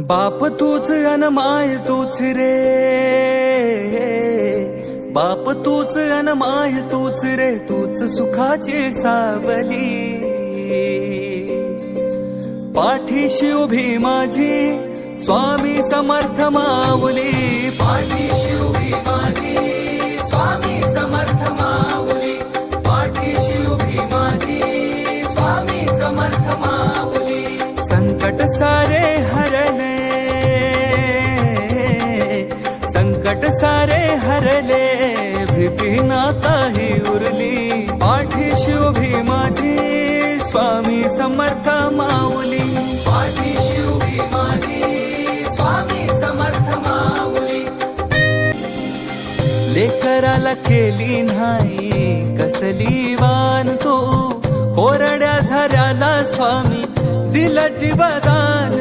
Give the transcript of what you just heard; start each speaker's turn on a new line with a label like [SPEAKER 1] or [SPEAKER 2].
[SPEAKER 1] बाप तूच अन माय तूच रे, बाप तूच अन माय तूच रे, तूच सुखाची सावली. पाठीशी उभी माझी स्वामी समर्थ माऊली, पाठीशी उभी माझी स्वामी समर्थ माऊली, पाठीशी उभी माझी स्वामी समर्थ माऊली. संकट सारे हरले, संकट सारे हरले, भीती नाताही उरली. पाठीशी उभी माझी स्वामी समर्थ माऊली, पाठीशी उभी माझी स्वामी समर्थ माऊली. लेकराला केली नाही कसली वान तू, कोरड्या झऱ्याला स्वामी दिला जीवदान.